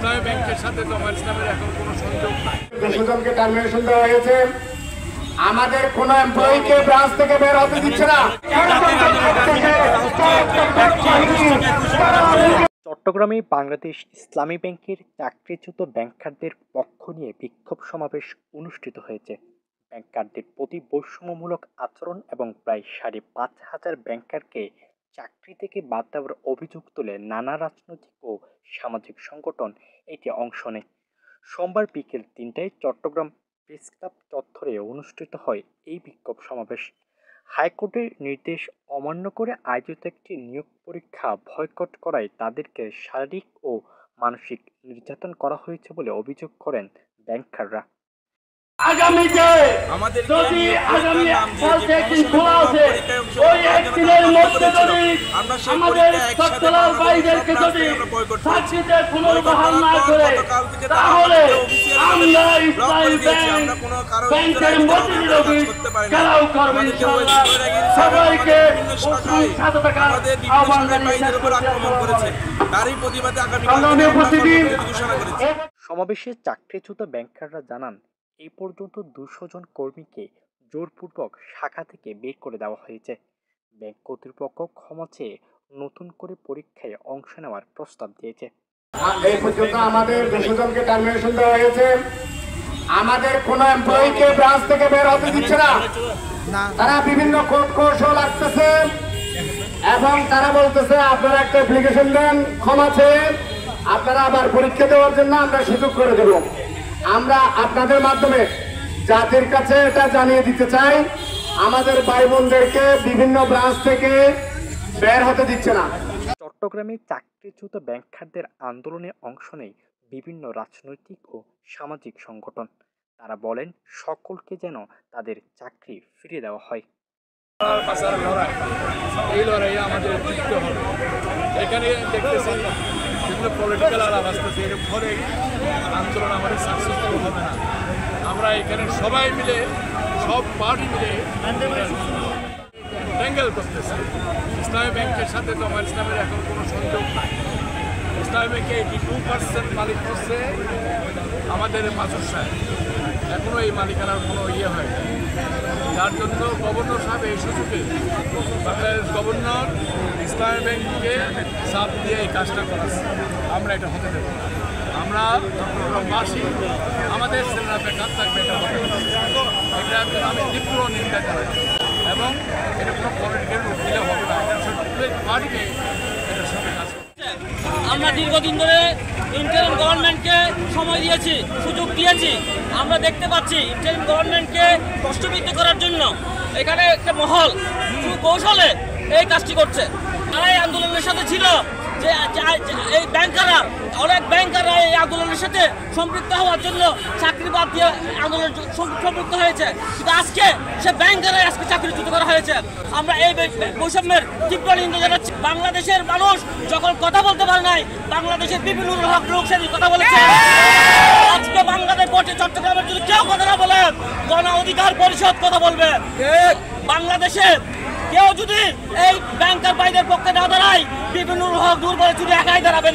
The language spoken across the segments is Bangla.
ইসলামী ব্যাংকের সাথে জামায়াত ইসলামের এখন কোনো সংযোগ নাই। 200 জনকে টার্মিনেশন দেওয়া হয়েছে। আমাদের কোন এমপ্লয়িকে ব্রাঞ্চ থেকে বের হতে দিচ্ছে না। চট্টগ্রামে বাংলাদেশ ইসলামী ব্যাংকের চাকরিচ্যুত ব্যাংকারদের পক্ষ নিয়ে বিক্ষোভ সমাবেশ অনুষ্ঠিত হয়েছে। ব্যাংকারদের প্রতি বৈষম্যমূলক আচরণ এবং প্রায় ৫,৫০০ ব্যাংকারকে চাকরি থেকে বাদ দেওয়ার অভিযোগ তুলে নানা রাজনৈতিক ও সামাজিক সংগঠন এতে অংশ নেয়। সোমবার বিকেল ৩টায় চট্টগ্রাম প্রেস ক্লাব চত্বরে অনুষ্ঠিত হয় এই বিক্ষোভ সমাবেশ। হাইকোর্টের নির্দেশ অমান্য করে আয়োজিত একটি নিয়োগ পরীক্ষা বয়কট করায় তাদেরকে শারীরিক ও মানসিক নির্যাতন করা হয়েছে বলে অভিযোগ করেন ব্যাংকাররা। আগামীতে যদি আগামী একদিন খোলা আছে, ওই একদিনের মধ্যে যদি আমাদের সচ্ছলাল ভাইদেরকে যদি চাকরিতে পুনর্বহাল না করে, তাহলে আমরা ইসলামী ব্যাংকের মতিবিরোধী খেলাও করবো ইনশাআল্লাহ। সবাইকে আহ্বান জানিয়ে সমাবেশে চাকরিচ্যুত ব্যাংকাররা জানান, এই পর্যন্ত ২০০ জন কর্মীকে জোরপূর্বক শাখা থেকে বের করে দেওয়া হয়েছে। ব্যাংক কর্তৃপক্ষ ক্ষমা চেয়ে নতুন করে পরীক্ষায় অংশ নেওয়ার প্রস্তাব দিয়েছে। এই পর্যন্ত আমাদের 200 জনকে টার্মিনেশন দেওয়া হয়েছে। আমাদের কোন এমপ্লয়িকে ব্রাঞ্চ থেকে বের হতে দিচ্ছে না। তারা বিভিন্ন কোড কৌশল আসতেছে এবং তারা বলতেছে আপনারা একটা অ্যাপ্লিকেশন দেন, ক্ষমা চেয়ে আপনারা আবার পরীক্ষা দেওয়ার জন্য আমরা সুযোগ করে দেব। আমরা আপনাদের মাধ্যমে জাতির কাছে এটা জানিয়ে দিতে চাই, আমাদের ভাই বোনদেরকে বিভিন্ন ব্রাঞ্চ থেকে বের হতে দিচ্ছে না। চট্টগ্রামে চাকরিচ্যুত ব্যাংকারদের আন্দোলনে অংশ নেয় বিভিন্ন রাজনৈতিক ও সামাজিক সংগঠন। তারা বলেন, সকলকে যেন তাদের চাকরি ফিরিয়ে দেওয়া হয়। এই লড়াইয়ে আমাদের জিততে হবে। এখানে দেখতেছেন বিভিন্ন পলিটিক্যাল আলাপ আসতেছে, এর ফলে আন্দোলন আমাদের সাকসেসফুল হবে না। আমরা এখানে সবাই মিলে, সব পার্টি মিলে ট্যাঙ্গেল করতেছি। ইসলামী ব্যাংকের সাথে জামায়াত ইসলামের এখন কোনো সংযোগ নাই। ইসলামী ব্যাংকে 82% মালিক হচ্ছে আমাদের মাসুদ সাহেব। এখনও এই মালিকানার কোনো হয় না, যার জন্য গভর্নর সাহেব এই সুযোগে বাংলাদেশ গভর্নর ইসলামী ব্যাংককে চাপ দিয়ে এই কাজটা করাচ্ছে। আমরা এটা হতে দেব না। আমরা মাসি আমাদের ছেলেরা বেকার থাকবে, এটা হতে দেব না। এটা আমি তীব্র নিন্দা করি এবং এটা কোনো পলিটিক্যাল রূপ দিলে হবে না। এটা পার্টিকে এটার সাথে কাজ করতে। আমরা দীর্ঘদিন ধরে ইন্টারিম গভর্নমেন্টকে সময় দিয়েছি, সুযোগ দিয়েছি। আমরা দেখতে পাচ্ছি ইন্টারিম গভর্নমেন্টকে প্রশ্নবিদ্ধ করার জন্য এখানে একটা মহল কৌশলে এই কাজটি করছে। তারা এই আন্দোলনের সাথে ছিল, যে এই ব্যাংকাররা, অনেক ব্যাংকাররা এই আন্দোলনের সাথে সম্পৃক্ত হওয়ার জন্য চাকরি বাদ দিয়ে আন্দোলন সম্পৃক্ত হয়েছে। কিন্তু আজকে সে ব্যাংকাররাই আজকে চাকরিচ্যুত করা হয়েছে। আমরা এই বৈষম্যের তীব্র নিন্দা জানাচ্ছি। বাংলাদেশের মানুষ যখন কথা বলতে পারে নাই, বাংলাদেশের বিভিন্ন লোক সেদিন কথা বলেছে। আজকে বাংলাদেশ পড়ছে চট্টগ্রামের যদি কেউ কথা না বলে, গণ অধিকার পরিষদ কথা বলবে। বাংলাদেশে কেউ যদি এই ব্যাংকার ভাইদের পক্ষে না দাঁড়ায়, বিভিন্ন হক দূর করে শুধু একাই দাঁড়াবেন।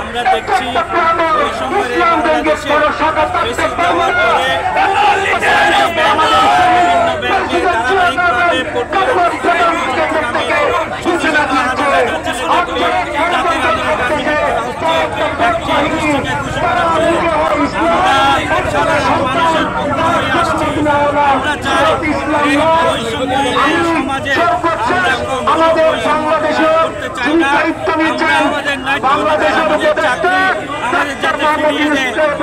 আমরা দেখছি এই সময়ে বাংলাদেশে বেসিক দেওয়ার পরে বিভিন্ন ব্যাংকে ধারাবাহিকভাবে আমরা চাই সমাজে আমরা করতে চাই না। আমরা আমাদের চাকরি আমাদের যাতে ফিরিয়ে দেয়